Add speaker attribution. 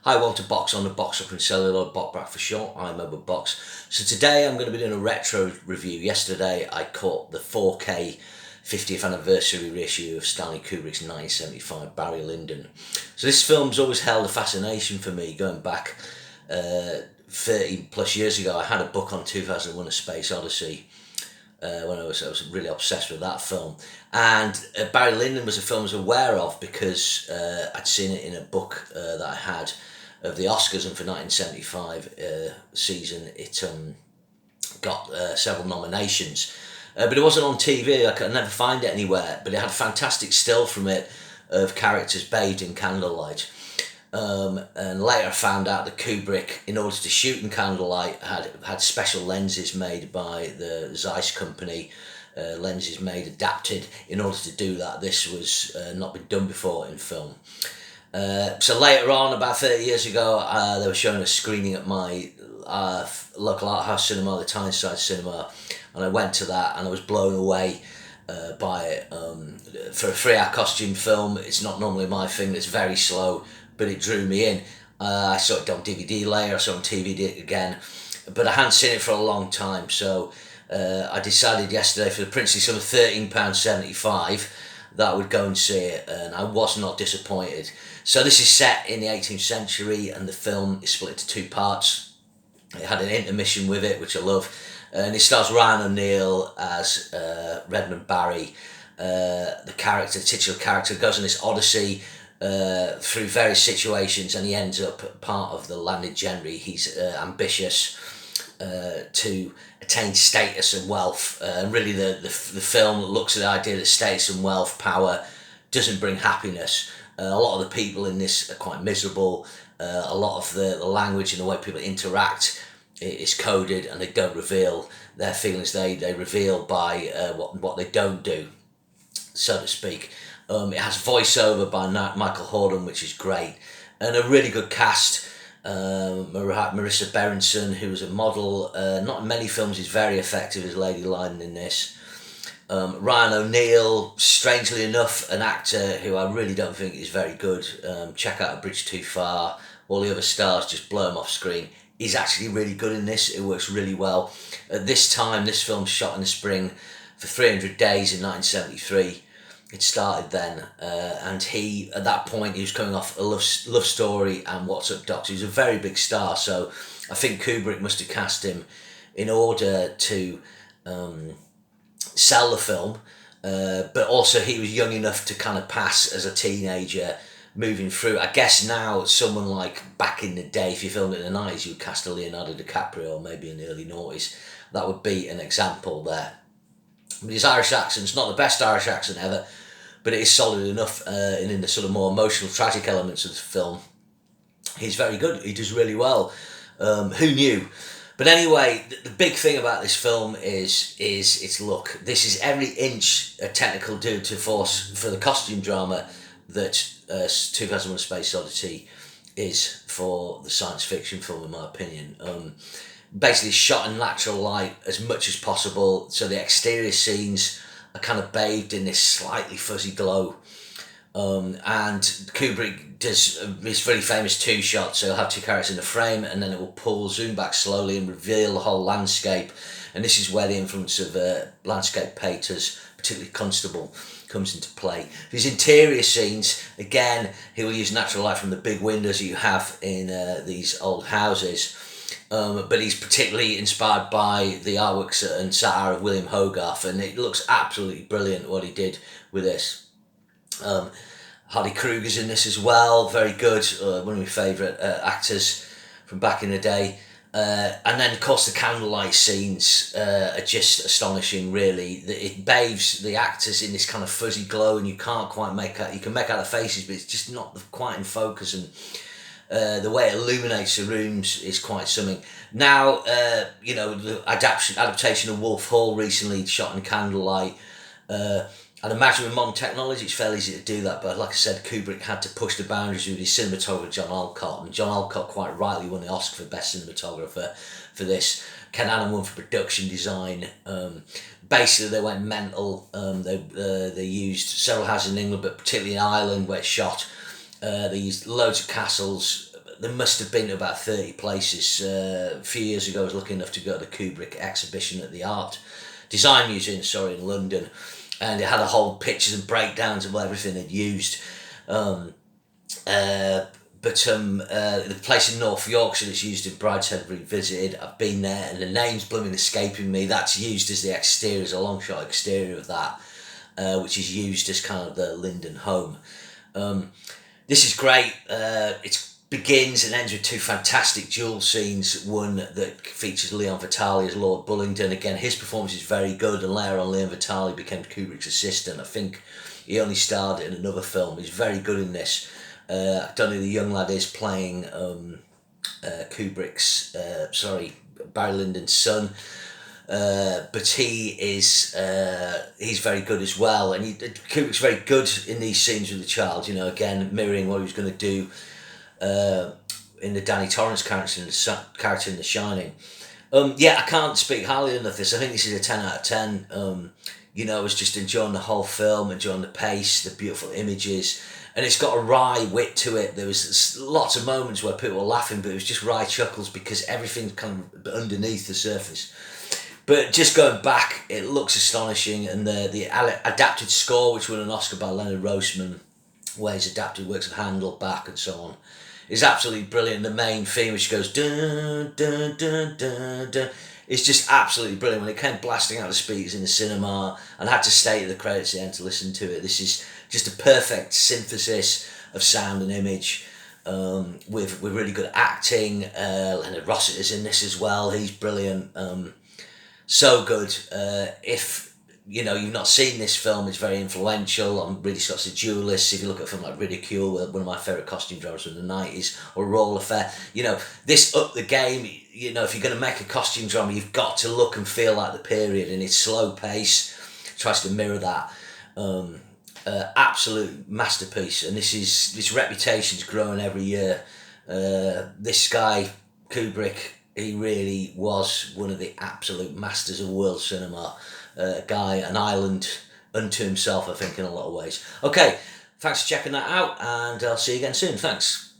Speaker 1: Hi, Walter Box on the Box Up and Celluloid Bot for short. I'm over Box. So today I'm going to be doing a retro review. Yesterday I caught the 4K 50th anniversary reissue of Stanley Kubrick's 1975 Barry Lyndon. So this film's always held a fascination for me, going back 30 plus years ago. I had a book on 2001: A Space Odyssey. When I was really obsessed with that film, and Barry Lyndon was a film I was aware of because I'd seen it in a book that I had of the Oscars, and for 1975 season it got several nominations, but it wasn't on TV. I could never find it anywhere, but it had fantastic still from it of characters bathed in candlelight. And later I found out that Kubrick, in order to shoot in candlelight, had special lenses made by the Zeiss company, lenses adapted in order to do that. This was not been done before in film. So later on, about 30 years ago, they were showing a screening at my local art house cinema, the Tyneside Cinema, and I went to that and I was blown away by it. For a 3-hour costume film, it's not normally my thing. It's very slow, but it drew me in. I saw it on DVD later, I saw it on TV again, but I hadn't seen it for a long time, so I decided yesterday for the princely sum of £13.75 that I would go and see it, and I was not disappointed. So this is set in the 18th century, and the film is split into 2 parts. It had an intermission with it, which I love, and it stars Ryan O'Neill as Redmond Barry. The titular character, goes on this odyssey through various situations, and he ends up part of the landed gentry. He's ambitious to attain status and wealth, and really the film looks at the idea that status and wealth, power, doesn't bring happiness. A lot of the people in this are quite miserable. A lot of the language and the way people interact is coded, and they don't reveal their feelings. They reveal by what they don't do, so to speak. It has voiceover by Michael Hordern, which is great, and a really good cast. Marissa Berenson, who was a model, not in many films, is very effective as Lady Lyndon in this. Ryan O'Neill, strangely enough, an actor who I really don't think is very good. Check out A Bridge Too Far. All the other stars just blow him off screen. He's actually really good in this. It works really well. At this time, this film's shot in the spring for 300 days in 1973. It started then, and at that point, he was coming off a love story and What's Up Doc. He was a very big star, so I think Kubrick must have cast him in order to sell the film, but also he was young enough to kind of pass as a teenager moving through. I guess now someone like back in the day, if you filmed it in the 90s, you would cast a Leonardo DiCaprio, or maybe in the early 90s. That would be an example there. But his Irish accent's not the best Irish accent ever, but it is solid enough, and in the sort of more emotional, tragic elements of the film, he's very good. He does really well. Who knew? But anyway, the big thing about this film is its look. This is every inch a technical to force for the costume drama that 2001: A Space Odyssey is for the science fiction film, in my opinion. Basically shot in natural light as much as possible, so the exterior scenes are kind of bathed in this slightly fuzzy glow. And Kubrick does his very famous 2 shots, so he'll have 2 characters in the frame, and then it will zoom back slowly and reveal the whole landscape. And this is where the influence of landscape painters, particularly Constable, comes into play. His interior scenes, again, he will use natural light from the big windows you have in these old houses. But he's particularly inspired by the artworks and satire of William Hogarth, and it looks absolutely brilliant what he did with this. Hardy Kruger's in this as well, very good, one of my favourite actors from back in the day. And then, of course, the candlelight scenes are just astonishing, really. It bathes the actors in this kind of fuzzy glow, and you can't quite make out, you can make out the faces, but it's just not quite in focus, and the way it illuminates the rooms is quite something. Now, the adaptation of Wolf Hall recently shot in candlelight. I'd imagine with modern technology it's fairly easy to do that, but like I said, Kubrick had to push the boundaries with his cinematographer John Alcott, and John Alcott quite rightly won the Oscar for Best Cinematographer for this. Ken Allen won for production design. Basically they went mental. They used several houses in England, but particularly in Ireland where it's shot. They used loads of castles. there must have been about 30 places. A few years ago I was lucky enough to go to the Kubrick exhibition at the Art Design Museum, in London, and it had a whole pictures and breakdowns of what everything had used. The place in North Yorkshire that's used in Brideshead Revisited, I've been there, and the name's blooming escaping me. That's used as the exterior, as a long shot exterior of that, which is used as kind of the Lyndon home. This is great. It begins and ends with two fantastic duel scenes. One that features Leon Vitali as Lord Bullingdon. Again, his performance is very good, and later on Leon Vitali became Kubrick's assistant. I think he only starred in another film. He's very good in this. I don't know who the young lad is playing Kubrick's, Barry Lyndon's son. But he's very good as well, and Kubrick's very good in these scenes with the child. Again mirroring what he was going to do in the Danny Torrance character in The Shining. I can't speak highly enough of this. I think this is a 10 out of 10. I was just enjoying the whole film, enjoying the pace, the beautiful images, and it's got a wry wit to it. There was lots of moments where people were laughing, but it was just wry chuckles because everything's kind of underneath the surface. But just going back, it looks astonishing, and the adapted score, which won an Oscar by Leonard Roseman, where his adapted works of Handel, Bach, and so on, is absolutely brilliant. The main theme, which goes dun dun dun dun dun, is just absolutely brilliant. When it came blasting out the speakers in the cinema, and I had to stay at the credits at the end to listen to it. This is just a perfect synthesis of sound and image, with really good acting. Leonard Rossiter's in this as well. He's brilliant. So good. If you've not seen this film, it's very influential on Ridley Scott's The Duelist. If you look at a film like Ridicule, one of my favourite costume dramas from the 90s, or Royal Affair, this upped the game. If you're going to make a costume drama, you've got to look and feel like the period, and its slow pace tries to mirror that. Absolute masterpiece, and this reputation's growing every year. This guy, Kubrick, he really was one of the absolute masters of world cinema. Guy, an island unto himself, I think, in a lot of ways. Okay, thanks for checking that out, and I'll see you again soon. Thanks.